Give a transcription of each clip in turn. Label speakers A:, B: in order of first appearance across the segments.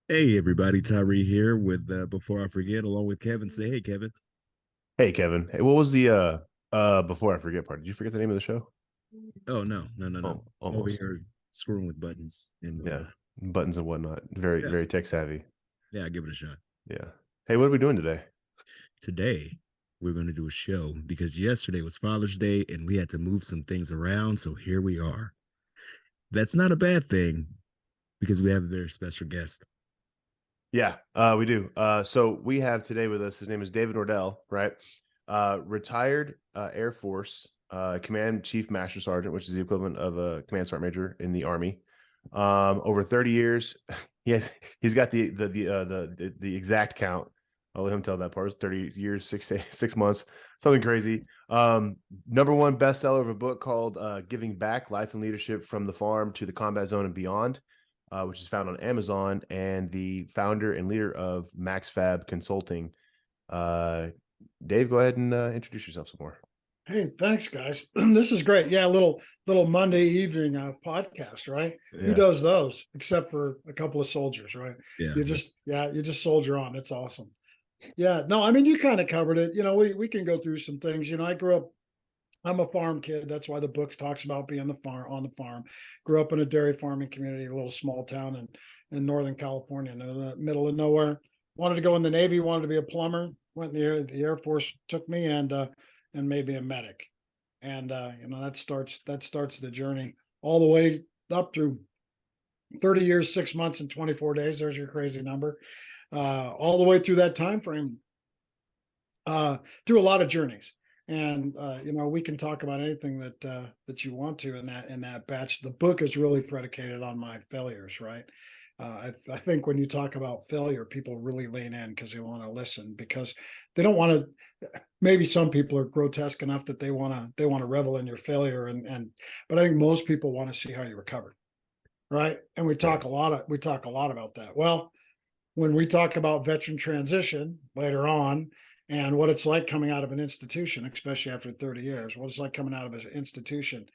A: Hey everybody, Tyree here with Before I Forget, along with Kevin. Say hey, Kevin.
B: Hey Kevin. Hey, what was the before I forget part? Did you forget the name of the show?
A: Oh no, no, no, no.
B: Oh,
A: Over
B: almost.
A: here screwing with buttons and
B: Yeah.
A: whatnot.
B: Buttons and whatnot. Very,
A: Yeah,
B: very tech savvy.
A: yeah, give it a shot.
B: Yeah. Hey, what are we doing today?
A: Today we're going to do a show because yesterday was Father's Day and we had to move some things around. So here we are. That's not a bad thing because we have a very special guest.
B: Yeah, we do. So we have today with us, his name is David Nordel, right? Retired Air Force Command Chief Master Sergeant, which is the equivalent of a Command Sergeant Major in the Army. Over 30 years. He's got the exact count. I'll let him tell that part. It's 30 years, 6 months, something crazy. Number one bestseller of a book called Giving Back: Life and Leadership from the Farm to the Combat Zone and Beyond, which is found on Amazon, and the founder and leader of MaxFab Consulting. Uh, Dave, go ahead and introduce yourself some more.
C: Hey, thanks, guys. This is great. Yeah, little Monday evening podcast, right? Who
B: Yeah.
C: does those except for a couple of soldiers, right?
A: Yeah,
C: You just soldier on. It's awesome. Yeah, no, I mean you kind of covered it. We can go through some things. I grew up. I'm a farm kid. That's why the book talks about being the farm on the farm. Grew up in a dairy farming community, a little small town in Northern California, in the middle of nowhere. Wanted to go in the Navy. Wanted to be a plumber. Went in the Air Force, took me and made me a medic. And that starts the journey all the way up through 30 years, 6 months, and 24 days. There's your crazy number. All the way through that time frame, through a lot of journeys. And we can talk about anything that you want to in that batch. The book is really predicated on my failures, right? I think when you talk about failure, people really lean in because they want to listen, because they don't want to. Maybe some people are grotesque enough that they want to revel in your failure, but I think most people want to see how you recover, right? And
B: Right.
C: we talk a lot about that. Well, when we talk about veteran transition later on and what it's like coming out of an institution, especially after 30 years, what it's like coming out of an institution,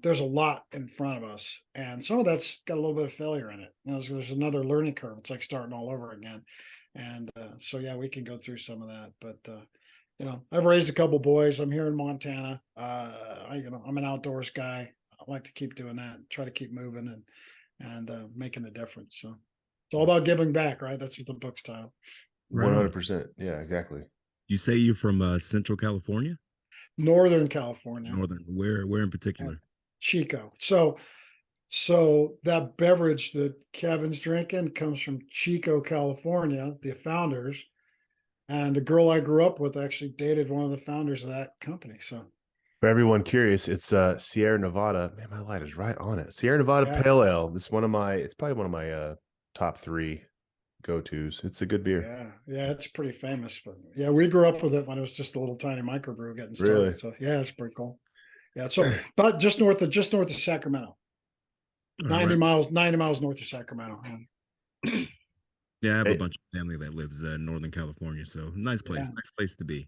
C: there's a lot in front of us. And some of that's got a little bit of failure in it. There's another learning curve. It's like starting all over again. And so, yeah, we can go through some of that. But, I've raised a couple boys. I'm here in Montana. I'm an outdoors guy. I like to keep doing that, try to keep moving and making a difference. So it's all about giving back, right? That's what the book's titled.
A: right on.
B: 100%. Yeah, exactly.
A: You say you're from Central California,
C: Northern California,
A: Northern. Where in particular?
C: Chico. So that beverage that Kevin's drinking comes from Chico, California, the founders. And the girl I grew up with actually dated one of the founders of that company. So
B: For everyone curious, it's Sierra Nevada. Man, my light is right on it. Sierra Nevada
C: yeah,
B: Pale Ale. It's probably one of my top three go-tos. It's a good beer.
C: yeah, it's pretty famous. But yeah, we grew up with it when it was just a little tiny microbrew getting started.
B: Really?
C: So yeah, it's pretty cool. Yeah, so but just north of Sacramento.
A: All
C: 90
A: right.
C: miles, 90 miles north of Sacramento.
A: Yeah, I have a
B: Hey,
A: bunch of family that lives in Northern California, so
C: Yeah.
A: nice place to be.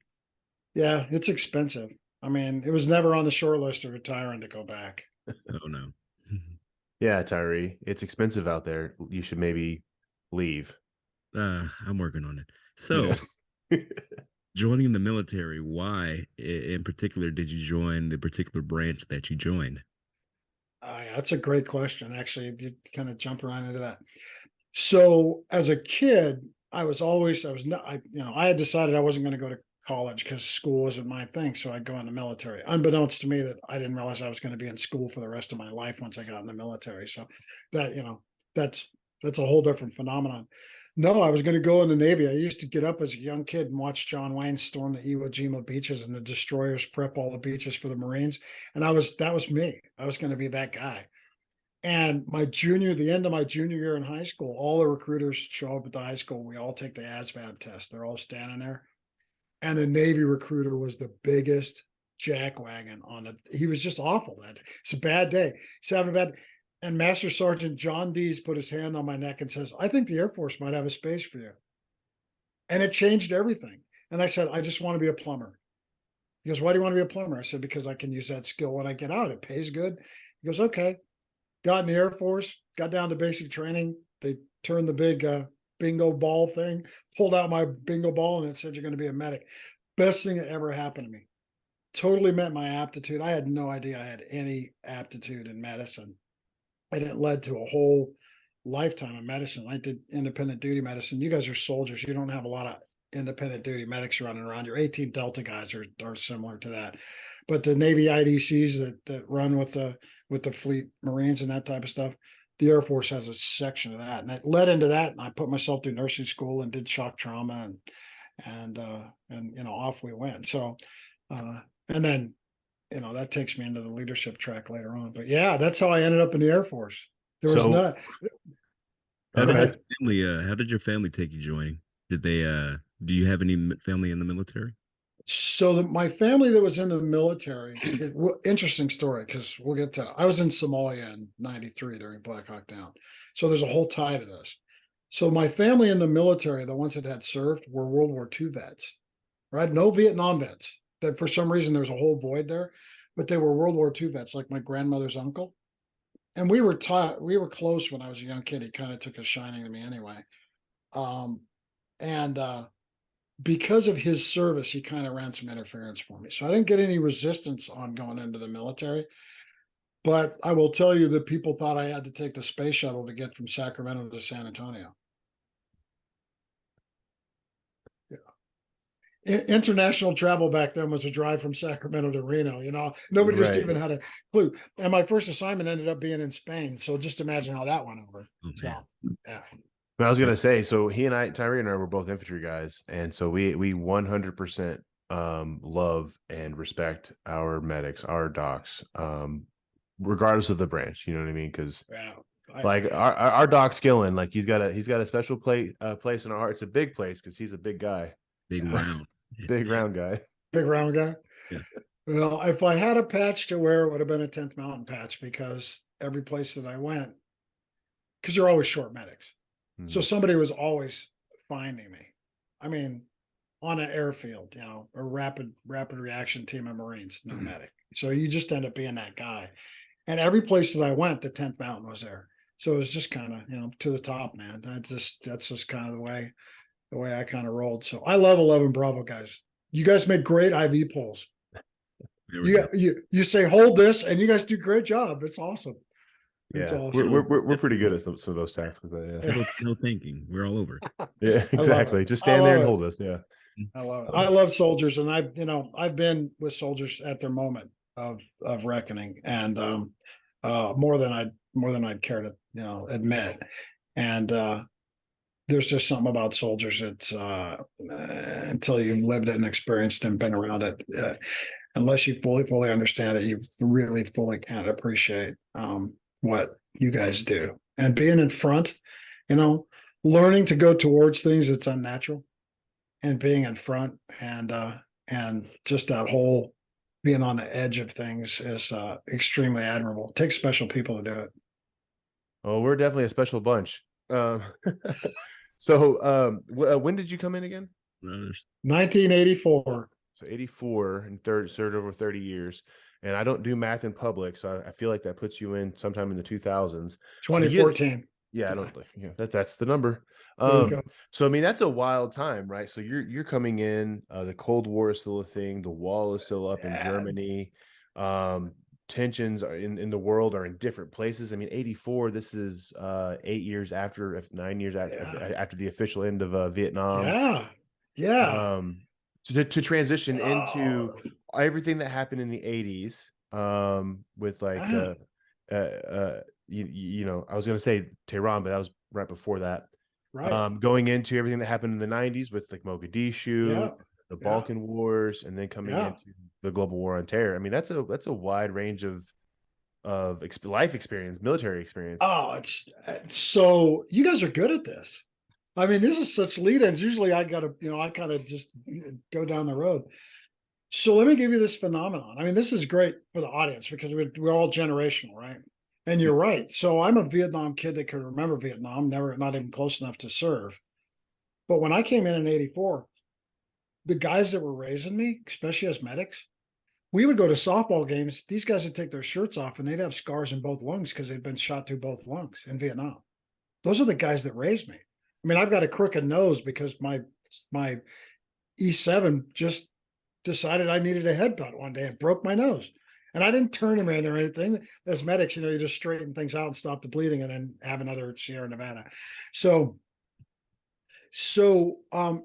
C: Yeah, it's expensive. I mean, it was never on the short list of retiring to go back.
A: Oh no.
B: yeah, Tyree. It's expensive out there. You should maybe leave.
A: I'm working on it.
B: Yeah.
A: So, joining the military, why in particular did you join the particular branch that you joined?
C: That's a great question. Actually, you kind of jump around into that. So, as a kid, I was not, I had decided I wasn't going to go to college because school wasn't my thing. So I'd go in the military. Unbeknownst to me, that I didn't realize I was going to be in school for the rest of my life once I got in the military. So that, that's that's a whole different phenomenon. No, I was going to go in the Navy. I used to get up as a young kid and watch John Wayne storm the Iwo Jima beaches and the destroyers prep all the beaches for the Marines. And that was me. I was going to be that guy. And the end of my junior year in high school, all the recruiters show up at the high school. We all take the ASVAB test. They're all standing there. And the Navy recruiter was the biggest jackwagon on it. He was just awful that day. It's a bad day. He's having a bad. And Master Sergeant John Dees put his hand on my neck and says, "I think the Air Force might have a space for you." And it changed everything. And I said, "I just want to be a plumber." He goes, "Why do you want to be a plumber?" I said, "Because I can use that skill when I get out. It pays good." He goes, "Okay." Got in the Air Force, got down to basic training. They turned the big bingo ball thing, pulled out my bingo ball, and it said, "You're going to be a medic." Best thing that ever happened to me. Totally met my aptitude. I had no idea I had any aptitude in medicine, and it led to a whole lifetime of medicine. I did independent duty medicine. You guys are soldiers. You don't have a lot of independent duty medics running around. Your 18 Delta guys are similar to that, but the Navy IDCs that run with the Fleet Marines and that type of stuff, the Air Force has a section of that, and it led into that. And I put myself through nursing school and did shock trauma, and off we went. So, and then that takes me into the leadership track later on. But yeah, that's how I ended up in the Air Force. There was
B: So-
C: not.
A: How
B: Go
A: did
B: ahead.
A: how did your family take you joining? Did they do you have any family in the military?
C: So my family that was in the military, interesting story, because we'll get to. I was in Somalia in '93 during Black Hawk Down, so there's a whole tie to this. So my family in the military, the ones that had served, were World War II vets, right? No Vietnam vets. That for some reason there's a whole void there, but they were World War II vets, like my grandmother's uncle. And we were close when I was a young kid. He kind of took a shining to me anyway. And because of his service, he kind of ran some interference for me. So I didn't get any resistance on going into the military. But I will tell you that people thought I had to take the space shuttle to get from Sacramento to San Antonio. International travel back then was a drive from Sacramento to Reno. Nobody just
B: Right.
C: even had a clue. And my first assignment ended up being in Spain. So just imagine how that went over.
A: Oh,
C: So,
A: man.
C: yeah.
B: But I was gonna say, so Tyree and I were both infantry guys, and so we 100% love and respect our medics, our docs, regardless of the branch. You know what I mean? Because
C: Yeah.
B: like our doc Skillen, like he's got a special place in our heart. It's a big place because he's a big guy,
A: Big
C: Yeah.
A: round.
B: big round guy.
C: Big round guy.
A: Yeah.
C: Well, if I had a patch to wear, it would have been a 10th Mountain patch, because every place that I went, because you're always short medics. So
B: Mhm.
C: somebody was always finding me. I mean, on an airfield, a rapid reaction team of Marines, no medic. So you just end up being that guy. And every place that I went, the 10th Mountain was there. So it was just kind of, to the top, man. That's just kind of the way I kind of rolled. So I love 11 Bravo guys. You guys make great IV polls.
A: There we go.
C: You say hold this, and you guys do a great job. It's awesome. It's
B: Yeah,
C: awesome.
B: we're pretty good at some of those tasks. But yeah,
A: No thinking. We're all over.
B: yeah, exactly. Just stand there and hold us. Yeah.
C: I love it. I love soldiers, and I've been with soldiers at their moment of reckoning, and more than I'd care to admit. And there's just something about soldiers that's until you've lived it and experienced and been around it, unless you fully understand it, you really fully can't appreciate what you guys do. And being in front, learning to go towards things that's unnatural, and being in front, and just that whole being on the edge of things is extremely admirable. It takes special people to do it.
B: Oh, we're definitely a special bunch. So when did you come in again?
C: 1984.
B: So 84 and served over 30 years. And I don't do math in public, so I feel like that puts you in sometime in the 2000s.
C: 2014.
B: Yeah, I don't. Yeah, that's the number.
C: There you go.
B: So I mean, that's a wild time, right? So you're coming in. The Cold War is still a thing. The wall is still up in Germany. Tensions are in the world are in different places. I mean, 84. This is 8 years after, 9 years after the official end of Vietnam.
C: Yeah.
B: To transition into everything that happened in the 80s, with like I was gonna say Tehran, but that was right before that.
C: Right.
B: Going into everything that happened in the 90s with like Mogadishu, the Balkan Wars, and then coming into the global war on terror. I mean, that's a wide range of life experience, military experience.
C: Oh, it's so you guys are good at this. I mean, this is such lead-ins. Usually I gotta, I kind of just go down the road. So let me give you this phenomenon. I mean, this is great for the audience because we're all generational, right? And you're right. So I'm a Vietnam kid that could remember Vietnam, not even close enough to serve. But when I came in '84, the guys that were raising me, especially as medics, we would go to softball games. These guys would take their shirts off and they'd have scars in both lungs because they'd been shot through both lungs in Vietnam. Those are the guys that raised me. I mean, I've got a crooked nose because my E7 just decided I needed a headbutt one day and broke my nose. And I didn't turn him in or anything. As medics, you just straighten things out and stop the bleeding and then have another Sierra Nevada. So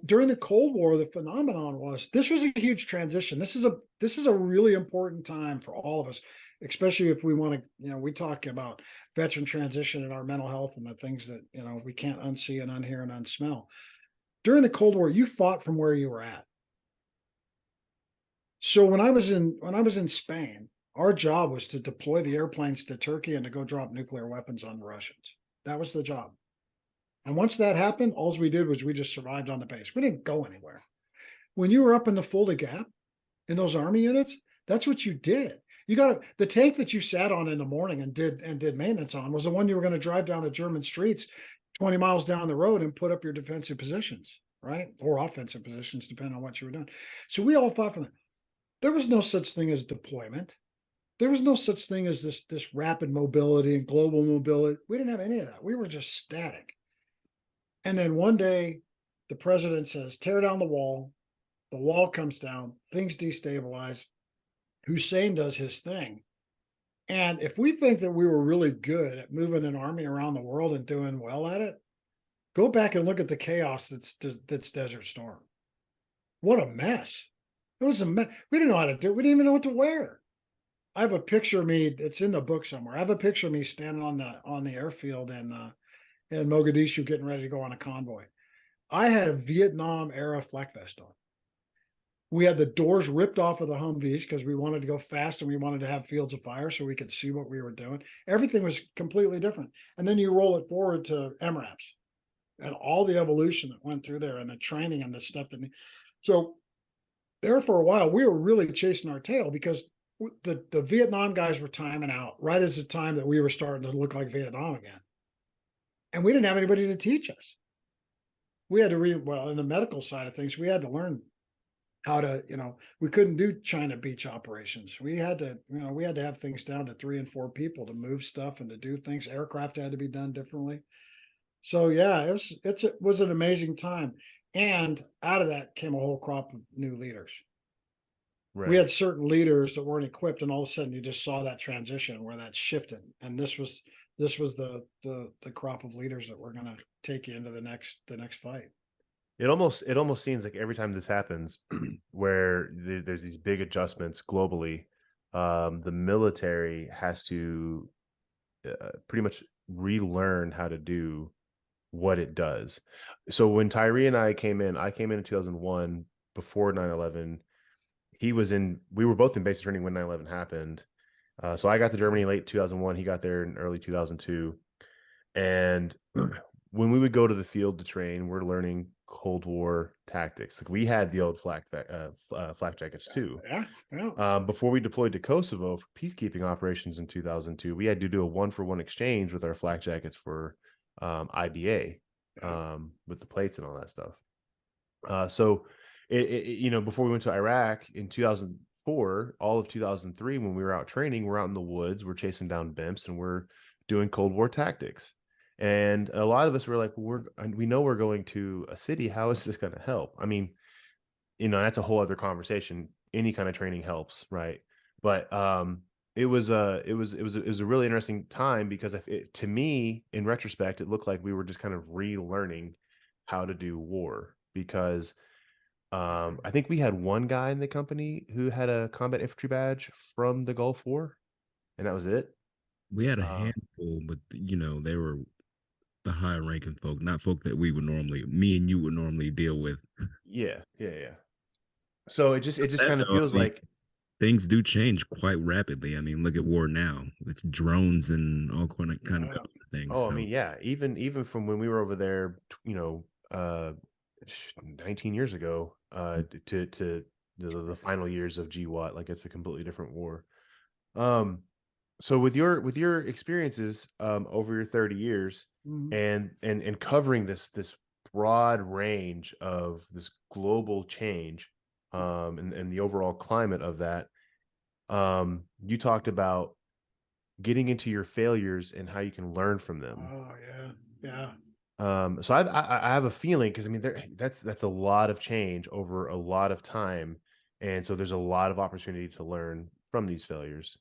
C: during the Cold War, the phenomenon was this was a huge transition. This is a really important time for all of us, especially if we want to, we talk about veteran transition and our mental health and the things that we can't unsee and unhear and unsmell. During the Cold War, you fought from where you were at. So when I was in Spain, our job was to deploy the airplanes to Turkey and to go drop nuclear weapons on the Russians. That was the job. And once that happened, all we did was we just survived on the base. We didn't go anywhere. When you were up in the Fulda Gap in those army units, that's what you did. The tank that you sat on in the morning and did maintenance on was the one you were going to drive down the German streets 20 miles down the road and put up your defensive positions, right? Or offensive positions, depending on what you were doing. So we all fought from that. There was no such thing as deployment. There was no such thing as this rapid mobility and global mobility. We didn't have any of that. We were just static. And then one day, the president says, tear down the wall. The wall comes down, things destabilize. Hussein does his thing. And if we think that we were really good at moving an army around the world and doing well at it, go back and look at the chaos that's Desert Storm. What a mess. It was a mess. We didn't know how to do it. We didn't even know what to wear. I have a picture of me, it's in the book somewhere. I have a picture of me standing on the airfield in Mogadishu getting ready to go on a convoy. I had a Vietnam era flak vest on. We had the doors ripped off of the Humvees because we wanted to go fast and we wanted to have fields of fire so we could see what we were doing. Everything was completely different. And then you roll it forward to MRAPs and all the evolution that went through there and the training and the stuff so there for a while, we were really chasing our tail because the Vietnam guys were timing out right as the time that we were starting to look like Vietnam again. And we didn't have anybody to teach us. We had to in the medical side of things, we had to learn how to, we couldn't do China beach operations. We had to have things down to 3 and 4 people to move stuff and to do things. Aircraft had to be done differently. So yeah, it was an amazing time. And out of that came a whole crop of new leaders. Right. We had certain leaders that weren't equipped, and all of a sudden you just saw that transition where that shifted. And this was the crop of leaders that were going to take you into the next fight.
B: It almost seems like every time this happens, where there's these big adjustments globally, the military has to pretty much relearn how to do what it does. So when Tyree and I came in 2001 before 9/11. We were both in basic training when 9/11 happened. So I got to Germany late 2001. He got there in early 2002. And when we would go to the field to train, we're learning Cold War tactics. Like we had the old flak jackets too.
C: Yeah.
B: Before we deployed to Kosovo for peacekeeping operations in 2002, we had to do a 1-for-1 exchange with our flak jackets for IBA, with the plates and all that stuff. So before we went to Iraq in 2004, all of 2003, when we were out training, we're out in the woods, we're chasing down bimps, and we're doing Cold War tactics. And a lot of us were like, we know we're going to a city. How is this going to help? I mean, that's a whole other conversation. Any kind of training helps, right? But it was a really interesting time because to me, in retrospect, it looked like we were just kind of relearning how to do war because I think we had one guy in the company who had a combat infantry badge from the Gulf War, and that was it.
A: We had a handful, but they were the higher ranking folk, not folk that me and you would normally deal with.
B: Yeah. So it just kind of feels like
A: things do change quite rapidly. I mean, look at war now. It's drones and all kind of things.
B: Oh, so. I mean, yeah. Even from when we were over there, 19 years ago, to the final years of GWAT, like it's a completely different war. So with your experiences over your 30 years, mm-hmm. and covering this broad range of this global change, and the overall climate of that, you talked about getting into your failures and how you can learn from them.
C: Oh Yeah.
B: So I have a feeling, because I mean that's a lot of change over a lot of time, and so there's a lot of opportunity to learn from these failures.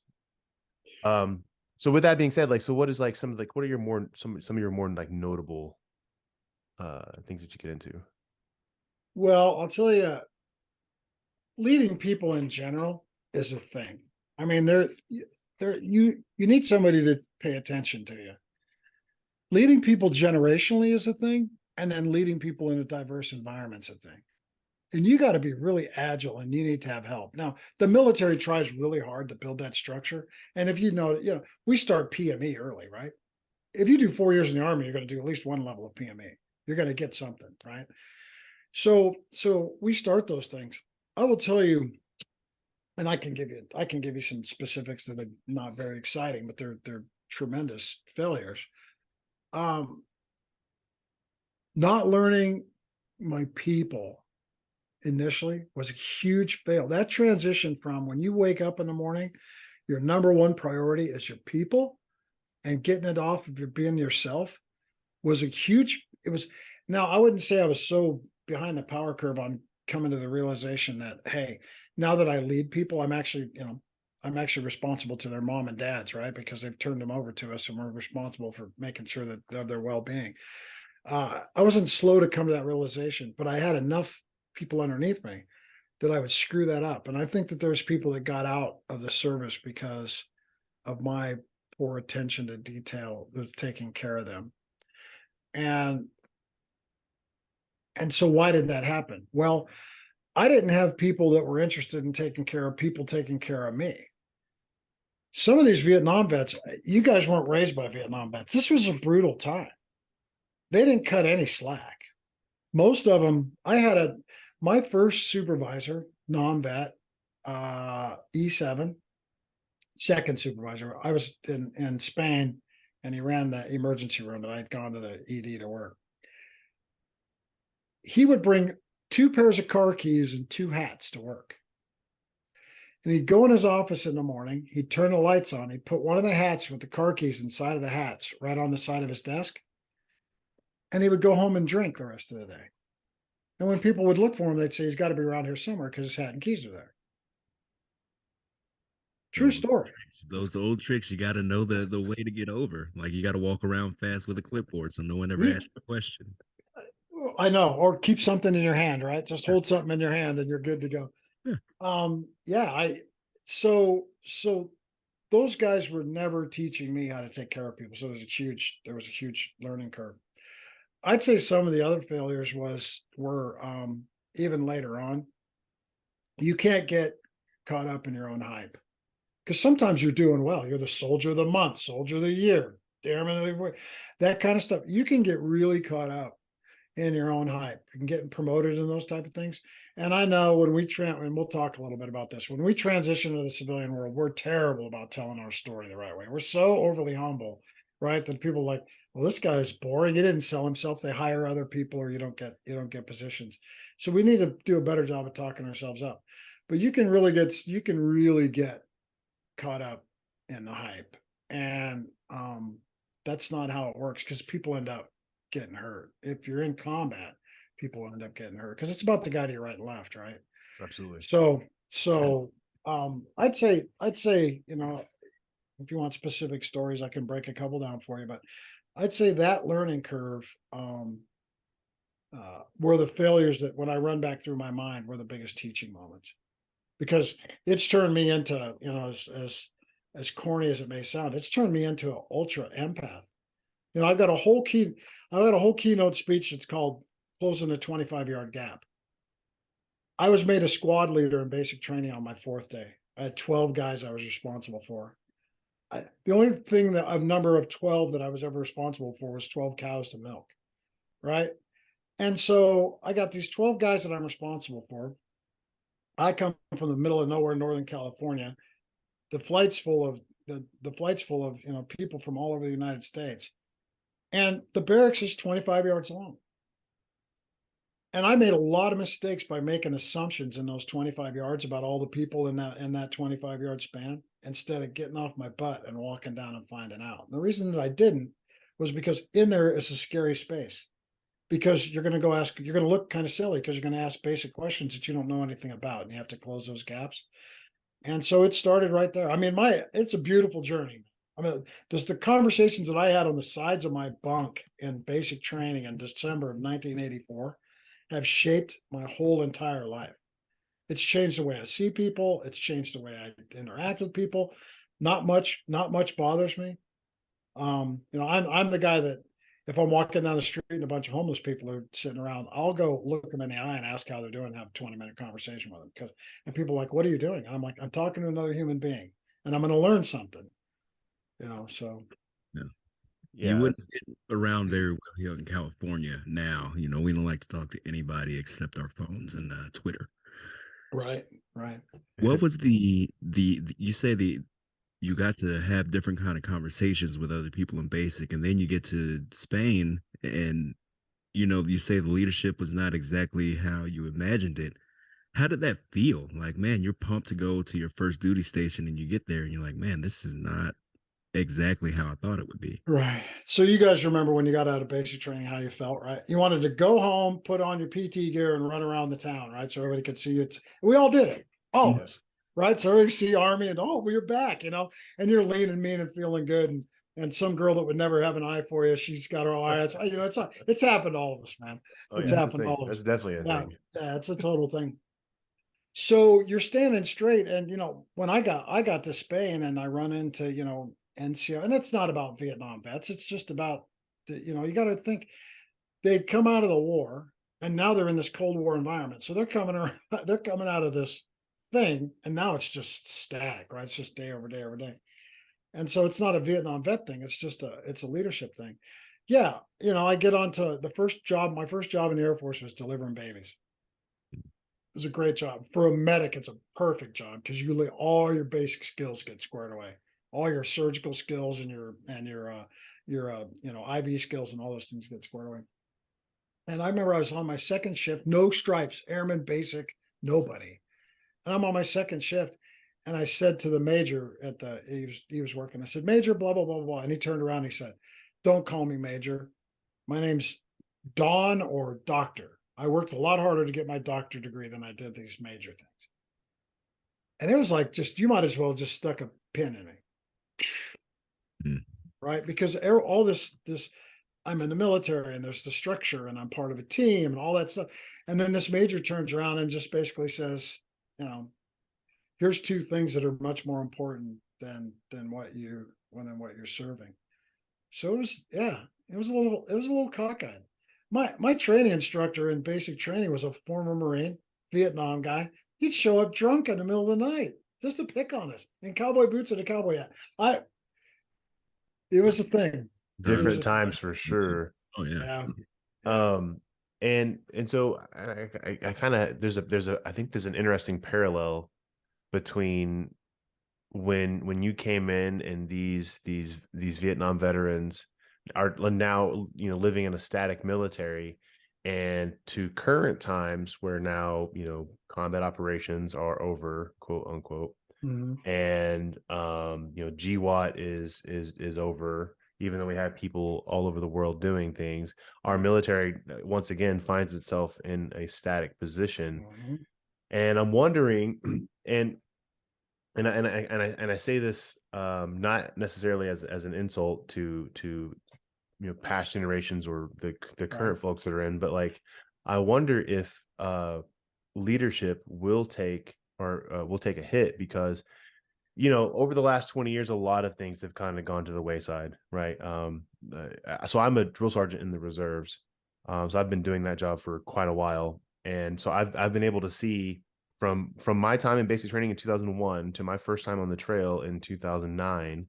B: So with that being said, like, so what is like what are your more some of your more like notable things that you get into?
C: Well, I'll tell you, leading people in general is a thing. I mean, you need somebody to pay attention to you. Leading people generationally is a thing, and then leading people in a diverse environment's a thing. And you got to be really agile, and you need to have help. Now, the military tries really hard to build that structure. And if we start PME early, right? If you do 4 years in the Army, you're going to do at least one level of PME. You're going to get something, right? So we start those things. I will tell you, and I can give you some specifics that are not very exciting, but they're tremendous failures. Um, Not learning my people initially was a huge fail. That transition from when you wake up in the morning, your number one priority is your people, and getting it off of your being yourself was a huge it was now I wouldn't say I was so behind the power curve on coming to the realization that, hey, now that I lead people, I'm actually responsible to their mom and dads, right? Because they've turned them over to us, and we're responsible for making sure that of their well-being. I wasn't slow to come to that realization, but I had enough people underneath me that I would screw that up. And I think that there's people that got out of the service because of my poor attention to detail of taking care of them. And so why did that happen? Well, I didn't have people that were interested in taking care of people taking care of me. Some of these Vietnam vets, you guys weren't raised by Vietnam vets. This was a brutal time. They didn't cut any slack. Most of them, my first supervisor, non-vet, E7, second supervisor. I was in Spain, and he ran the emergency room, and I'd gone to the ED to work. He would bring 2 pairs of car keys and 2 hats to work. And he'd go in his office in the morning, he'd turn the lights on, he'd put one of the hats with the car keys inside of the hats right on the side of his desk, and he would go home and drink the rest of the day. And when people would look for him, they'd say he's got to be around here somewhere because his hat and keys are there. True
A: Those
C: story.
A: those old tricks, you got to know the way to get over. Like you got to walk around fast with a clipboard so no one ever
C: We,
A: asks you a question.
C: I know, or keep something in your hand, right? Just hold something in your hand and you're good to go.
A: Yeah.
C: Yeah, so those guys were never teaching me how to take care of people. So there was a huge learning curve. I'd say some of the other failures were even later on. You can't get caught up in your own hype, because sometimes you're doing well. You're the soldier of the month, soldier of the year, airman of the week, that kind of stuff. You can get really caught up in your own hype and getting promoted and those type of things. And I know and we'll talk a little bit about this, when we transition to the civilian world, we're terrible about telling our story the right way. We're so overly humble, right? That people are like, well, this guy is boring. He didn't sell himself. They hire other people, or you don't get positions. So we need to do a better job of talking ourselves up. But you can really get caught up in the hype. And that's not how it works, because people end up getting hurt. If you're in combat, people end up getting hurt because it's about the guy to your right and left, right?
B: Absolutely.
C: So I'd say, if you want specific stories, I can break a couple down for you, but I'd say that learning curve were the failures that, when I run back through my mind, were the biggest teaching moments, because it's turned me into, as corny as it may sound, it's turned me into an ultra empath. I've got a whole keynote speech that's called "Closing the 25-Yard Gap." I was made a squad leader in basic training on my 4th day. I had 12 guys I was responsible for. The only thing, that a number of 12 that I was ever responsible for, was 12 cows to milk, right? And so I got these 12 guys that I'm responsible for. I come from the middle of nowhere, Northern California. The flight's full of people from all over the United States. And the barracks is 25 yards long. And I made a lot of mistakes by making assumptions in those 25 yards about all the people in that 25-yard span, instead of getting off my butt and walking down and finding out. And the reason that I didn't was because in there is a scary space. Because you're going to you're going to look kind of silly because you're going to ask basic questions that you don't know anything about, and you have to close those gaps. And so it started right there. I mean, it's a beautiful journey. I mean, there's the conversations that I had on the sides of my bunk in basic training in December of 1984 have shaped my whole entire life. It's changed the way I see people. It's changed the way I interact with people. Not much bothers me. I'm the guy that if I'm walking down the street and a bunch of homeless people are sitting around, I'll go look them in the eye and ask how they're doing and have a 20-minute conversation with them. And people are like, what are you doing? And I'm like, I'm talking to another human being and I'm going to learn something, so.
A: Yeah. You
B: Yeah.
A: wouldn't fit around very well here in California now. We don't like to talk to anybody except our phones and Twitter.
C: Right.
A: What was you say you got to have different kind of conversations with other people in basic, and then you get to Spain and you say the leadership was not exactly how you imagined it. How did that feel? Like, man, you're pumped to go to your first duty station and you get there and you're like, man, this is not exactly how I thought it would be.
C: Right. So you guys remember when you got out of basic training, how you felt, right? You wanted to go home, put on your PT gear and run around the town, right? So everybody could see you. We all did it. All of us. Right. So everybody see Army and we're back, and you're lean and mean and feeling good. And some girl that would never have an eye for you, she's got her eye. It's happened to all of us, man.
B: Oh,
C: It's
B: yeah,
C: happened to all of us.
B: that's definitely a
C: Yeah.
B: thing.
C: Yeah. It's a total thing. So you're standing straight. And, when I got to Spain and I run into, NCO, and it's not about Vietnam vets. It's just about, you got to think they'd come out of the war and now they're in this Cold War environment. So they're coming around, they're coming out of this thing. And now it's just static, right? It's just day over day over day. And so it's not a Vietnam vet thing. It's a leadership thing. Yeah. I get onto my first job in the Air Force was delivering babies. It was a great job. For a medic, it's a perfect job because all your basic skills get squared away. All your surgical skills and your IV skills and all those things get squared away. And I remember I was on my second shift, no stripes, airman basic, nobody. And I'm on my second shift. And I said to the major he was working, I said, Major, blah, blah, blah, blah. And he turned around and he said, don't call me Major. My name's Don or Doctor. I worked a lot harder to get my doctor degree than I did these major things. And it was like, you might as well just stuck a pin in me. Right. Because all this, I'm in the military and there's the structure and I'm part of a team and all that stuff. And then this major turns around and just basically says, here's two things that are much more important than what you're serving. So it was a little cockeyed. My training instructor in basic training was a former Marine, Vietnam guy. He'd show up drunk in the middle of the night just to pick on us in cowboy boots and a cowboy hat. It was a thing.
B: Different times for sure.
A: Oh yeah.
B: And so I kind of I think there's an interesting parallel between when you came in and these Vietnam veterans are now living in a static military, and to current times where now combat operations are over, quote unquote, and GWAT is over. Even though we have people all over the world doing things, our military once again finds itself in a static position. And I'm wondering, and I say this not necessarily as an insult to past generations or the current folks that are in, but like I wonder if leadership will take a hit because over the last 20 years, a lot of things have kind of gone to the wayside, right? So I'm a drill sergeant in the reserves. So I've been doing that job for quite a while. And so I've been able to see from my time in basic training in 2001 to my first time on the trail in 2009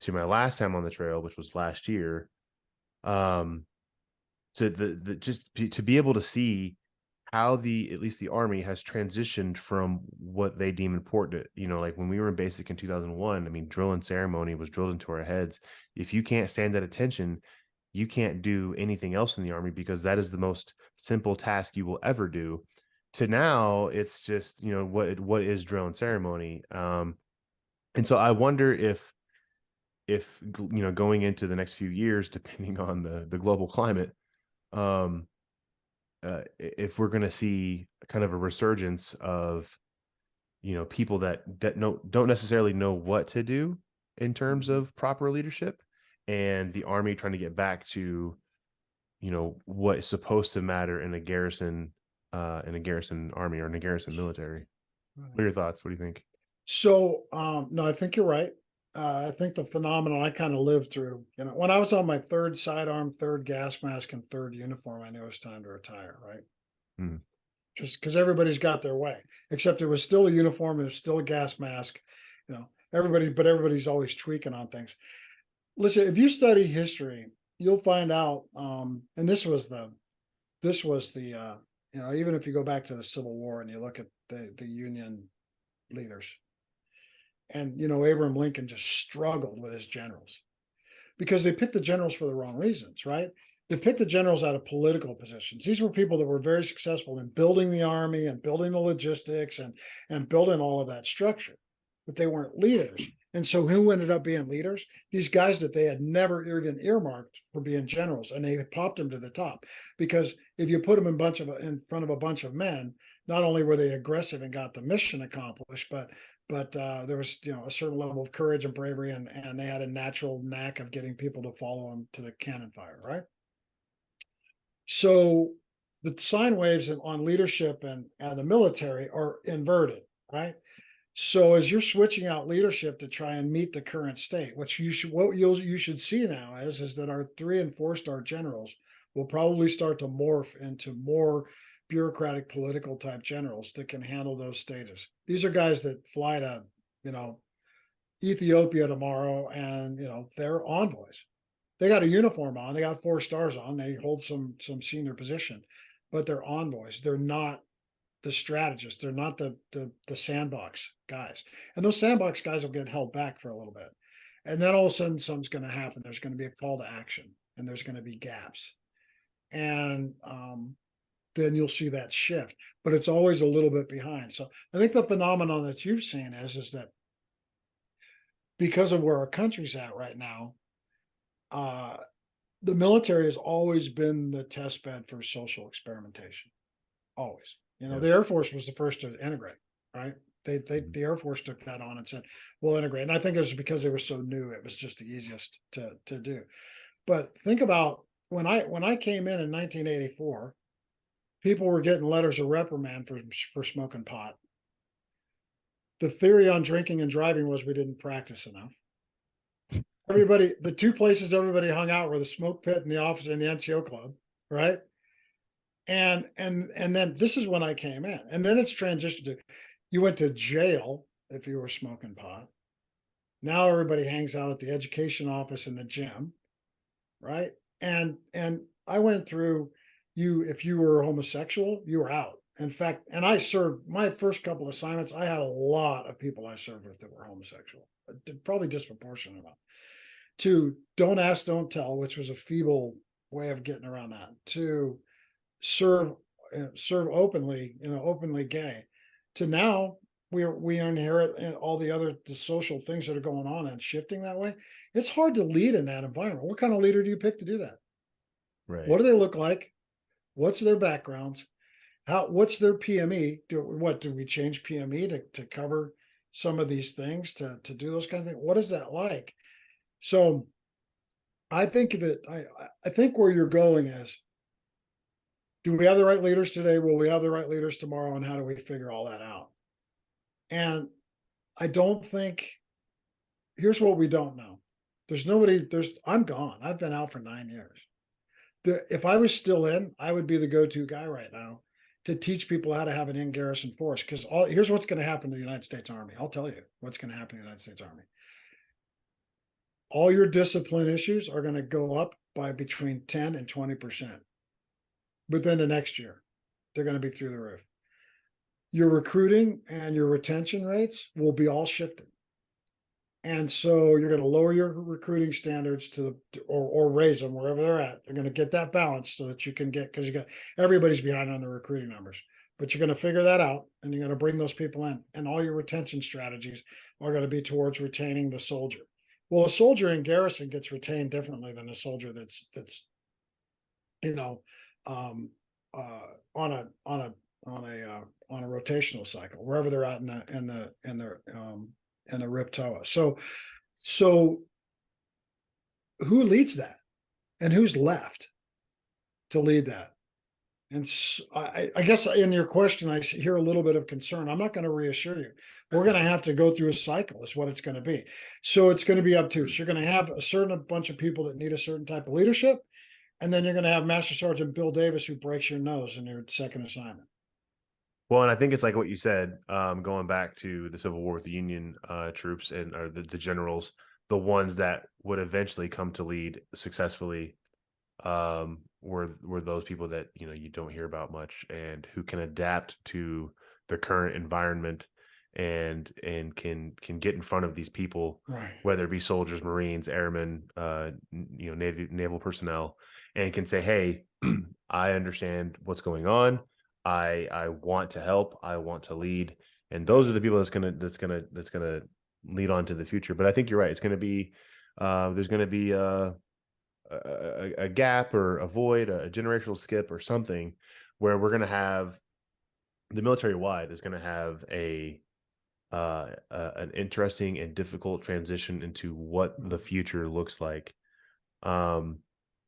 B: to my last time on the trail, which was last year. So to be able to see how at least the Army has transitioned from what they deem important. Like when we were in basic in 2001, I mean, drill and ceremony was drilled into our heads. If you can't stand at attention, you can't do anything else in the Army because that is the most simple task you will ever do. To now, it's just, what is drill and ceremony. And so I wonder if if going into the next few years, depending on the global climate, if we're going to see kind of a resurgence of people that don't necessarily know what to do in terms of proper leadership, and the Army trying to get back to what is supposed to matter in a garrison army or in a garrison military. What are your thoughts? What do you think?
C: So, no, I think you're right. I think the phenomenon I kind of lived through, when I was on my third sidearm, third gas mask, and third uniform, I knew it was time to retire, right?
B: Mm.
C: Just because everybody's got their way, except it was still a uniform, it was still a gas mask, everybody's always tweaking on things. Listen, if you study history, you'll find out, and this was the, even if you go back to the Civil War and you look at the Union leaders, and Abraham Lincoln just struggled with his generals because they picked the generals for the wrong reasons, right? They picked the generals out of political positions. These were people that were very successful in building the army and building the logistics and building all of that structure, but they weren't leaders. And so who ended up being leaders? These guys that they had never even earmarked for being generals, and they popped them to the top. Because if you put them in front of a bunch of men, not only were they aggressive and got the mission accomplished, but there was a certain level of courage and bravery, and they had a natural knack of getting people to follow them to the cannon fire, right? So the sine waves on leadership and the military are inverted, right? So as you're switching out leadership to try and meet the current state, what you should see now is that our 3 and 4-star generals will probably start to morph into more bureaucratic political type generals that can handle those stages. These are guys that fly to, Ethiopia tomorrow, and they're envoys. They got a uniform on, they got 4 stars on, they hold some senior position, but they're envoys. They're not the strategists. They're not the sandbox guys. And those sandbox guys will get held back for a little bit. And then all of a sudden something's going to happen. There's going to be a call to action, and there's going to be gaps. And then you'll see that shift, but it's always a little bit behind. So I think the phenomenon that you've seen is that because of where our country's at right now, the military has always been the test bed for social experimentation. Always. The Air Force was the first to integrate, right? The Air Force took that on and said, we'll integrate. And I think it was because they were so new, it was just the easiest to do. But think about when I came in 1984, people were getting letters of reprimand for smoking pot. The theory on drinking and driving was we didn't practice enough. The 2 places everybody hung out were the smoke pit and the office and the NCO club, right? And then this is when I came in, and then it's transitioned to, you went to jail if you were smoking pot. Now everybody hangs out at the education office and the gym, right? And I went through, if you were homosexual, you were out. In fact, and I served my first couple of assignments, I had a lot of people I served with that were homosexual, probably disproportionate amount. To don't ask, don't tell, which was a feeble way of getting around that. To serve openly, openly gay, to now we inherit all the social things that are going on and shifting that way. It's hard to lead in that environment. What kind of leader do you pick to do that?
B: Right.
C: What do they look like? What's their backgrounds? What's their PME? Do we change PME to cover some of these things, to do those kind of things? What is that like? So I think I think where you're going is, do we have the right leaders today? Will we have the right leaders tomorrow? And how do we figure all that out? And I don't think, here's what we don't know. I'm gone. I've been out for 9 years. If I was still in, I would be the go-to guy right now to teach people how to have an in-garrison force. Because here's what's going to happen to the United States Army. I'll tell you what's going to happen to the United States Army. All your discipline issues are going to go up by between 10 and 20%. Within the next year, they're going to be through the roof. Your recruiting and your retention rates will be all shifted. And so you're going to lower your recruiting standards or raise them wherever they're at. You're going to get that balance so that you can because everybody's behind on the recruiting numbers, but you're going to figure that out, and you're going to bring those people in, and all your retention strategies are going to be towards retaining the soldier. Well, a soldier in garrison gets retained differently than a soldier that's you know, um, on a rotational cycle, wherever they're at in the RIPTOA. So who leads that, and who's left to lead that? And I guess in your question, I hear a little bit of concern. I'm not going to reassure you. We're going to have to go through a cycle, is what it's going to be. So it's going to be up to us. You're going to have a bunch of people that need a certain type of leadership. And then you're going to have Master Sergeant Bill Davis, who breaks your nose in your second assignment.
B: Well, and I think it's like what you said, going back to the Civil War with the Union troops and or the generals, the ones that would eventually come to lead successfully, were those people that you don't hear about much, and who can adapt to the current environment, and can get in front of these people,
C: Right.
B: whether it be soldiers, Marines, airmen, naval personnel, and can say, hey, I understand what's going on. I want to help. I want to lead. And those are the people that's gonna lead on to the future. But I think you're right. It's gonna be there's gonna be a gap or a void, a generational skip or something, where we're gonna have the military wide is gonna have an interesting and difficult transition into what the future looks like.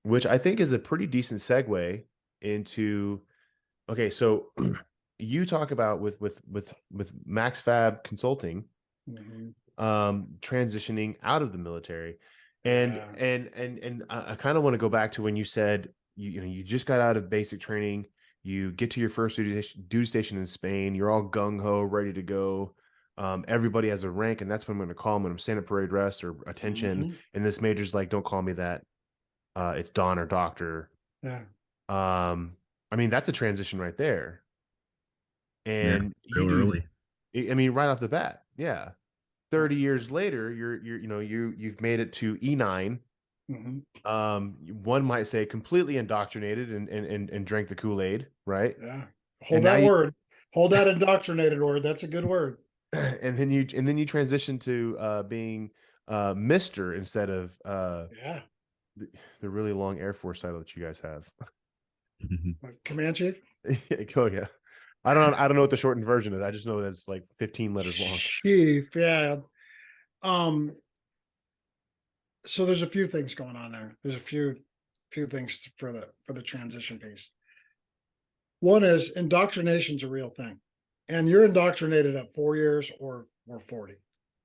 B: Which I think is a pretty decent segue into, okay, so you talk about with MaxFab Consulting, transitioning out of the military, and I kind of want to go back to when you said you just got out of basic training, you get to your first duty station in Spain, you're all gung ho, ready to go. Everybody has a rank, and that's what I'm going to call them when I'm standing at parade rest or attention. And this major's like, don't call me that. It's Don or Doctor.
C: Yeah.
B: I mean, that's a transition right there. And
A: real early.
B: I mean, right off the bat, yeah. 30 years later, you've made it to E9. One might say completely indoctrinated and drank the Kool-Aid, right?
C: Yeah. Hold that word. Hold that indoctrinated word. That's a good word.
B: And then you transition to being Mr. instead of the really long Air Force title that you guys have.
C: Command Chief?
B: Oh yeah. I don't know what the shortened version is. I just know that it's like 15 letters long.
C: Chief, yeah. So there's a few things going on there. There's a few things for the transition piece. One is indoctrination's a real thing, and you're indoctrinated at 4 years or 40.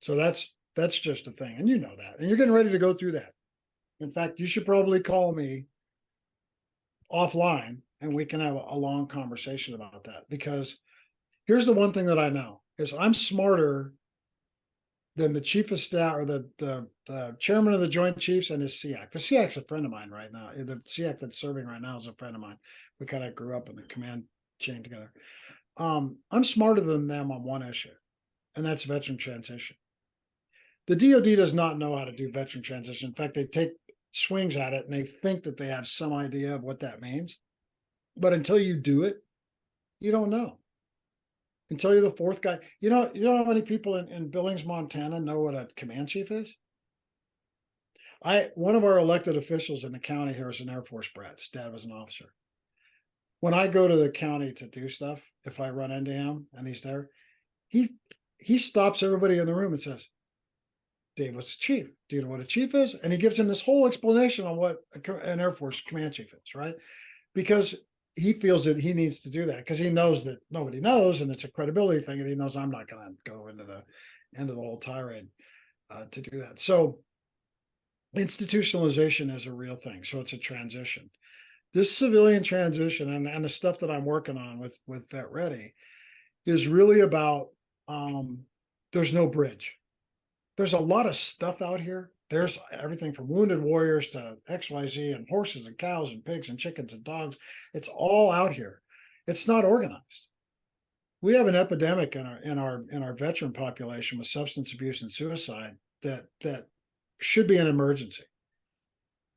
C: So that's just a thing, and you know that, and you're getting ready to go through that. In fact, you should probably call me offline, and we can have a long conversation about that, because here's the one thing that I know is I'm smarter than the chief of staff or the chairman of the Joint Chiefs and his SEAC. The SEAC's a friend of mine right now. The SEAC that's serving right now is a friend of mine. We kind of grew up in the command chain together. I'm smarter than them on one issue, and that's veteran transition. The DoD does not know how to do veteran transition. In fact, they take swings at it and they think that they have some idea of what that means. But until you do it, you don't know. Until you're the fourth guy. You know how many people in Billings, Montana know what a command chief is? One of our elected officials in the county here is an Air Force brat. His dad was an officer. When I go to the county to do stuff, if I run into him and he's there, he stops everybody in the room and says, Dave, what's a chief? Do you know what a chief is? And he gives him this whole explanation on what an Air Force command chief is, right? Because he feels that he needs to do that, because he knows that nobody knows, and it's a credibility thing, and he knows I'm not going to go into the whole tirade to do that. So institutionalization is a real thing. So it's a transition. This civilian transition and the stuff that I'm working on with Vet Ready is really about there's no bridge. There's a lot of stuff out here. There's everything from wounded warriors to XYZ and horses and cows and pigs and chickens and dogs. It's all out here. It's not organized. We have an epidemic in our veteran population with substance abuse and suicide that should be an emergency.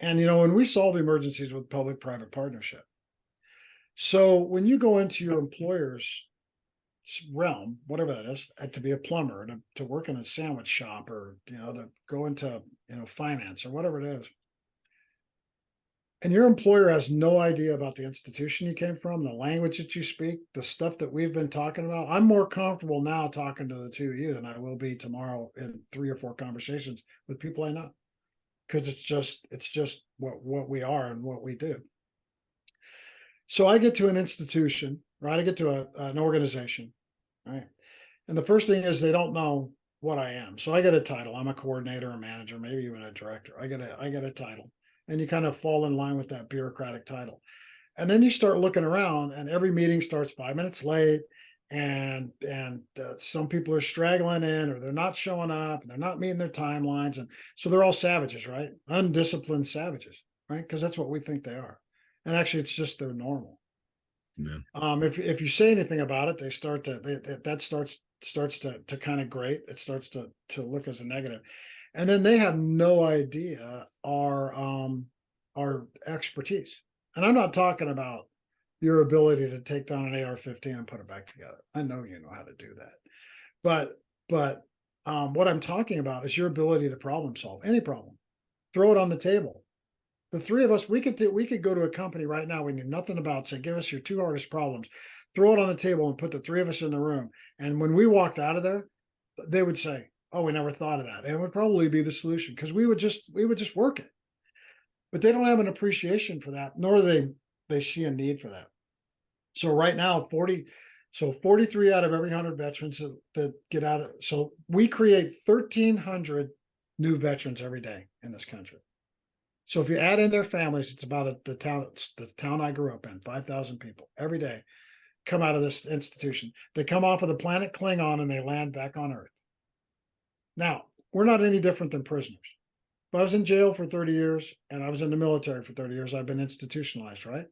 C: And when we solve emergencies with public-private partnership. So when you go into your employers realm, whatever that is, to be a plumber, to work in a sandwich shop, or, to go into, finance or whatever it is. And your employer has no idea about the institution you came from, the language that you speak, the stuff that we've been talking about. I'm more comfortable now talking to the two of you than I will be tomorrow in 3 or 4 conversations with people I know. Because it's just what we are and what we do. So I get to an institution, right? I get to an organization, right? And the first thing is they don't know what I am. So I get a title. I'm a coordinator, a manager, maybe even a director. I get a title. And you kind of fall in line with that bureaucratic title. And then you start looking around, and every meeting starts 5 minutes late, and some people are straggling in, or they're not showing up, and they're not meeting their timelines, and so they're all savages, right? Undisciplined savages, right? Because that's what we think they are, and actually, it's just their normal.
A: Yeah.
C: If you say anything about it, they start to that starts to kind of grate. It starts to look as a negative, and then they have no idea our expertise. And I'm not talking about your ability to take down an AR-15 and put it back together. I know you know how to do that, but what I'm talking about is your ability to problem solve any problem. Throw it on the table. The three of us, we could go to a company right now we knew nothing about, say, give us your 2 hardest problems, throw it on the table, and put the 3 of us in the room. And when we walked out of there, they would say, "Oh, we never thought of that," and it would probably be the solution, because we would just work it. But they don't have an appreciation for that, nor do they see a need for that. So right now, 43 out of every 100 veterans that get out of, so we create 1,300 new veterans every day in this country. So if you add in their families, it's about the town I grew up in, 5,000 people every day come out of this institution. They come off of the planet Klingon and they land back on Earth. Now, we're not any different than prisoners. If I was in jail for 30 years and I was in the military for 30 years, I've been institutionalized, right?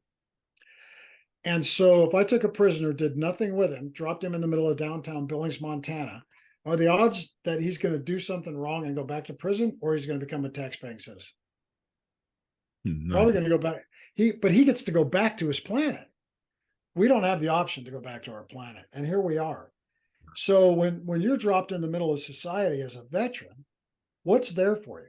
C: And so if I took a prisoner, did nothing with him, dropped him in the middle of downtown Billings, Montana, are the odds that he's going to do something wrong and go back to prison, or he's going to become a tax-paying citizen? Probably going to go back. But he gets to go back to his planet. We don't have the option to go back to our planet, and here we are. So when you're dropped in the middle of society as a veteran, what's there for you?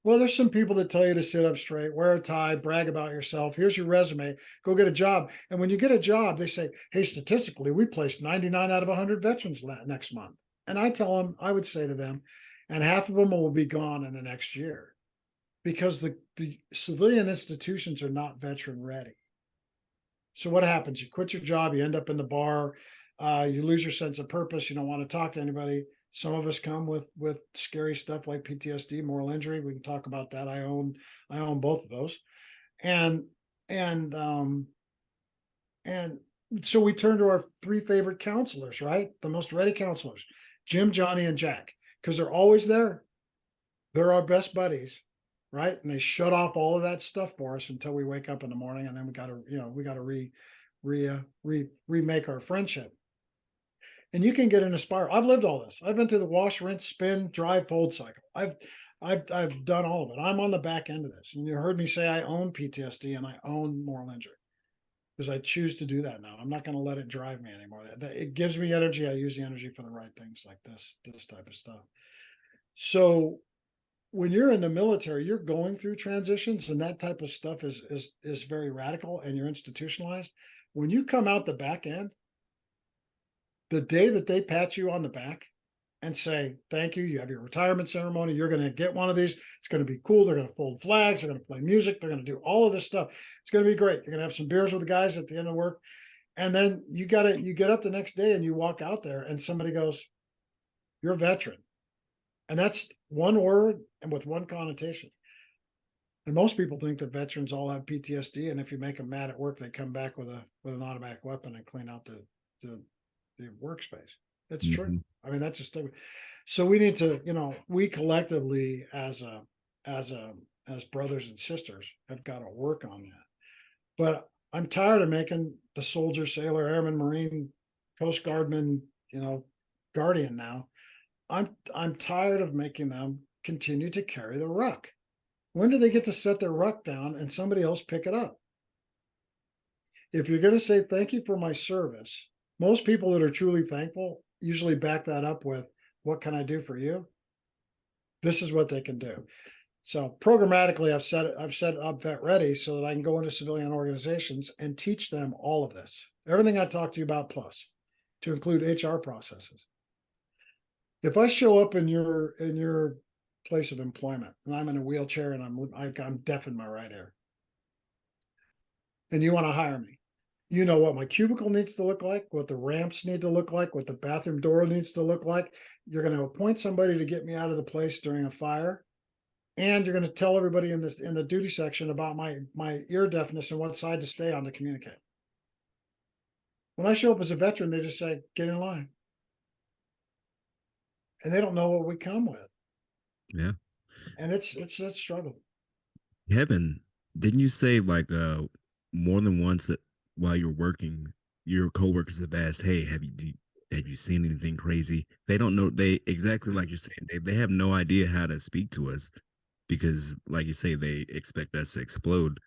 C: Well, there's some people that tell you to sit up straight, wear a tie, brag about yourself. Here's your resume, go get a job. And when you get a job, they say, hey, statistically, we placed 99 out of 100 veterans next month. And I would say to them, and half of them will be gone in the next year, because the civilian institutions are not veteran ready. So what happens? You quit your job, you end up in the bar, you lose your sense of purpose, you don't want to talk to anybody. Some of us come with scary stuff like PTSD, moral injury. We can talk about that. I own both of those, and so we turn to our 3 favorite counselors, right? The most ready counselors, Jim, Johnny, and Jack, because they're always there. They're our best buddies, right? And they shut off all of that stuff for us until we wake up in the morning, and then we got to remake our friendship. And you can get in a spiral. I've lived all this. I've been through the wash, rinse, spin, dry, fold cycle. I've done all of it. I'm on the back end of this. And you heard me say I own PTSD and I own moral injury, because I choose to do that now. I'm not going to let it drive me anymore. It gives me energy. I use the energy for the right things, like this type of stuff. So when you're in the military, you're going through transitions, and that type of stuff is very radical, and you're institutionalized. When you come out the back end, the day that they pat you on the back and say, thank you, you have your retirement ceremony, you're going to get one of these, it's going to be cool, they're going to fold flags, they're going to play music, they're going to do all of this stuff, it's going to be great, you're going to have some beers with the guys at the end of work, and then you get up the next day and you walk out there and somebody goes, you're a veteran. And that's one word and with one connotation. And most people think that veterans all have PTSD, and if you make them mad at work, they come back with an automatic weapon and clean out the workspace. That's true. I mean, that's a statement. So we need to, we collectively as brothers and sisters have got to work on that. But I'm tired of making the soldier, sailor, airman, Marine, Coast Guardman, Guardian now. I'm tired of making them continue to carry the ruck. When do they get to set their ruck down and somebody else pick it up? If you're going to say thank you for my service, most people that are truly thankful usually back that up with, what can I do for you? This is what they can do. So programmatically, I've set up Vet Ready so that I can go into civilian organizations and teach them all of this. Everything I talked to you about, plus to include HR processes. If I show up in your place of employment and I'm in a wheelchair and I'm deaf in my right ear, and you want to hire me, you know what my cubicle needs to look like, what the ramps need to look like, what the bathroom door needs to look like. You're going to appoint somebody to get me out of the place during a fire, and you're going to tell everybody in the duty section about my ear deafness and what side to stay on to communicate. When I show up as a veteran, they just say, get in line. And they don't know what we come with.
A: Yeah.
C: And it's a struggle.
A: Kevin, didn't you say like more than once that while you're working, your coworkers have asked, "Hey, have you seen anything crazy?" They don't know. They exactly like you're saying. They have no idea how to speak to us because, like you say, they expect us to explode,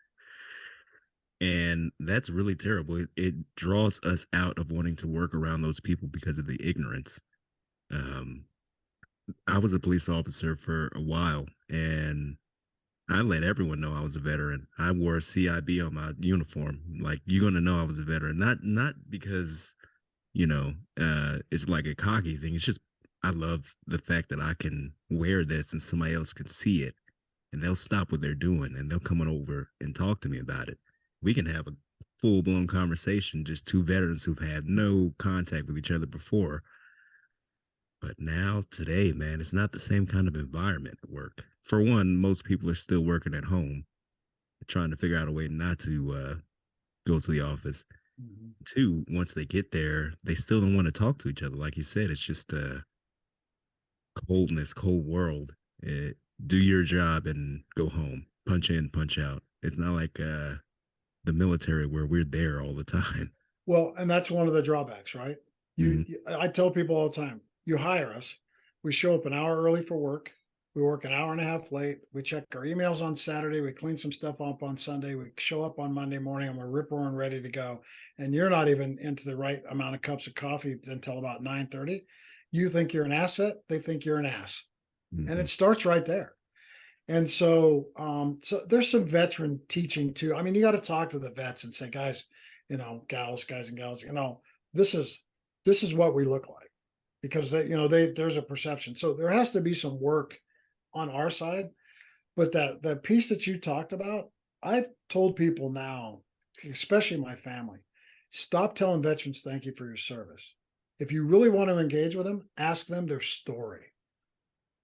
A: and that's really terrible. It draws us out of wanting to work around those people because of the ignorance. Um, I was a police officer for a while, and I let everyone know I was a veteran. I wore a CIB on my uniform. Like, you're gonna know I was a veteran. Not because, it's like a cocky thing. It's just I love the fact that I can wear this and somebody else can see it and they'll stop what they're doing and they'll come on over and talk to me about it. We can have a full blown conversation, just two veterans who've had no contact with each other before. But now, today, man, it's not the same kind of environment at work. For one, most people are still working at home, trying to figure out a way not to go to the office.
C: Mm-hmm.
A: Two, once they get there, they still don't want to talk to each other. Like you said, it's just a coldness, cold world. Do your job and go home. Punch in, punch out. It's not like the military where we're there all the time.
C: Well, and that's one of the drawbacks, right?
A: Mhm.
C: I tell people all the time, you hire us, we show up an hour early for work, we work an hour and a half late, we check our emails on Saturday, we clean some stuff up on Sunday, we show up on Monday morning and we're rip roaring ready to go. And you're not even into the right amount of cups of coffee until about 9:30. You think you're an asset, they think you're an ass. And it
A: Mhm.
C: starts right there. And so there's some veteran teaching too. I mean, you got to talk to the vets and say, guys, guys and gals, this is what we look like, because there's a perception. So there has to be some work on our side. But that piece that you talked about, I've told people now, especially my family, stop telling veterans thank you for your service. If you really want to engage with them, ask them their story.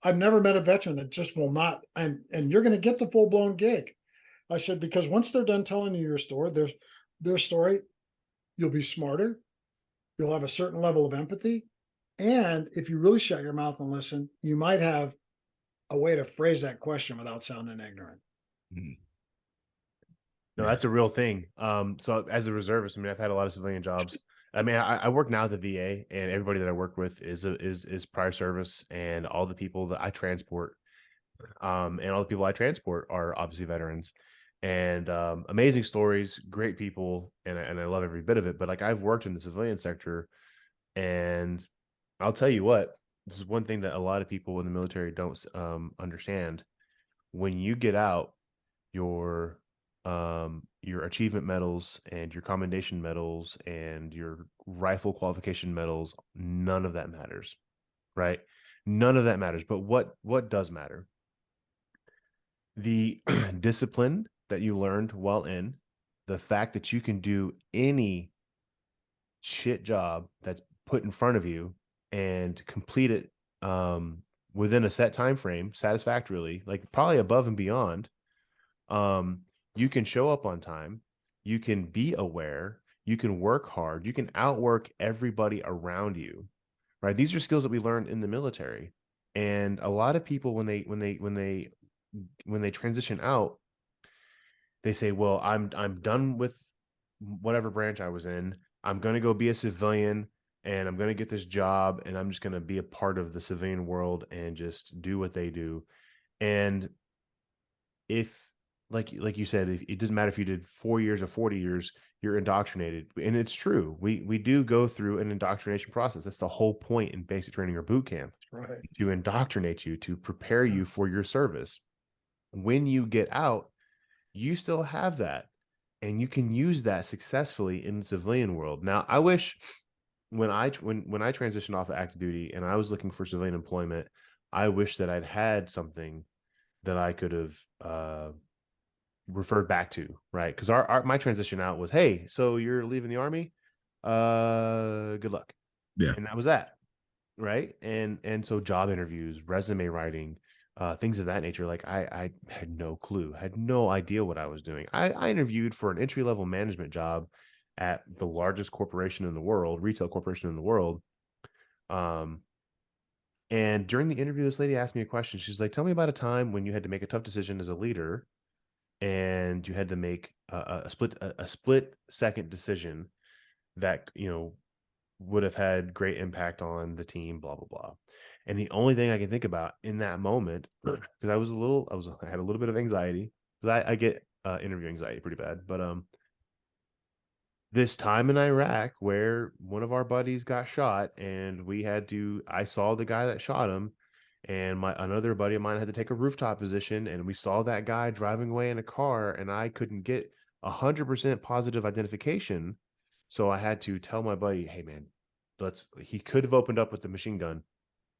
C: I've never met a veteran that just will not, and you're going to get the full blown gig. I said, because once they're done telling you their story, you'll be smarter. You'll have a certain level of empathy. And if you really shut your mouth and listen, you might have a way to phrase that question without sounding ignorant.
A: Mhm.
B: No,
A: Yeah.
B: that's a real thing. So as a reservist, I mean, I've had a lot of civilian jobs. I mean, I work now at the VA, and everybody that I work with is prior service, and all the people that I transport, and all the people I transport are obviously veterans, and amazing stories, great people, and I love every bit of it. But like, I've worked in the civilian sector, and I'll tell you what, this is one thing that a lot of people in the military don't understand. When you get out, your achievement medals and your commendation medals and your rifle qualification medals, none of that matters, right? None of that matters. But what does matter? The discipline that you learned while in, the fact that you can do any shit job that's put in front of you and complete it within a set time frame satisfactorily, like probably above and beyond. You can show up on time, you can be aware, you can work hard, you can outwork everybody around you, right? These are skills that we learned in the military. And a lot of people, when they transition out, they say, well, I'm done with whatever branch I was in. I'm going to go be a civilian, and I'm going to get this job, and I'm just going to be a part of the civilian world and just do what they do. And if like you said, it doesn't matter if you did 4 years or 40 years, you're indoctrinated. And it's true. We do go through an indoctrination process. That's the whole point in basic training or boot camp,
C: Right.
B: to indoctrinate you, to prepare you for your service. When you get out, you still have that, and you can use that successfully in the civilian world. Now, I wish when I transitioned off of active duty and I was looking for civilian employment, I wish that I'd had something that I could have referred back to, right? Because my transition out was, hey, so you're leaving the Army, good luck.
A: Yeah.
B: And that was that, right? And so job interviews, resume writing, things of that nature, like I had no clue, had no idea what I was doing. I interviewed for an entry-level management job at the largest corporation in the world, retail corporation in the world. And during the interview, this lady asked me a question. She's like, tell me about a time when you had to make a tough decision as a leader and you had to make a split second decision that, would have had great impact on the team, blah, blah, blah. And the only thing I can think about in that moment, because I had a little bit of anxiety, because I get interview anxiety pretty bad, but this time in Iraq where one of our buddies got shot and I saw the guy that shot him, and another buddy of mine had to take a rooftop position, and we saw that guy driving away in a car, and I couldn't get 100% positive identification. So I had to tell my buddy, hey man, he could have opened up with the machine gun,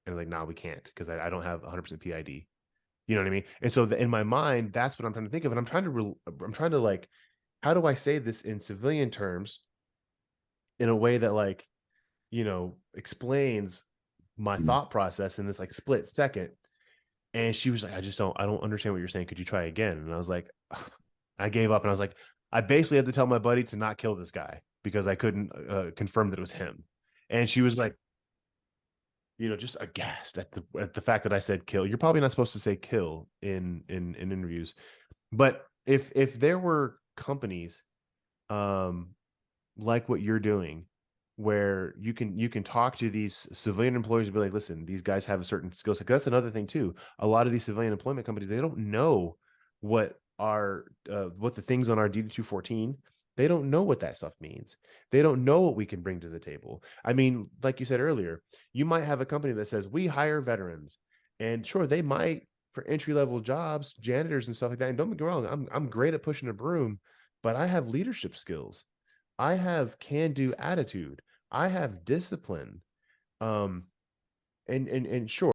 B: and like, nah, we can't, because I don't have 100% PID. You know what I mean? And so in my mind, that's what I'm trying to think of. And I'm trying to like, how do I say this in civilian terms in a way that like, explains my thought process in this like split second? And she was like, I don't understand what you're saying. Could you try again? And I was like, I gave up, and I was like, I basically had to tell my buddy to not kill this guy because I couldn't confirm that it was him. And she was like, just aghast at the fact that I said kill. You're probably not supposed to say kill in interviews. But if there were companies like what you're doing, where you can talk to these civilian employers and be like, listen, these guys have a certain skill set. That's another thing too. A lot of these civilian employment companies, they don't know what the things on our DD-214, they don't know what that stuff means. They don't know what we can bring to the table. I mean, like you said earlier, you might have a company that says we hire veterans, and sure, they might for entry-level jobs, janitors and stuff like that. And don't get me wrong, I'm great at pushing a broom, but I have leadership skills. I have can-do attitude. I have discipline. And sure,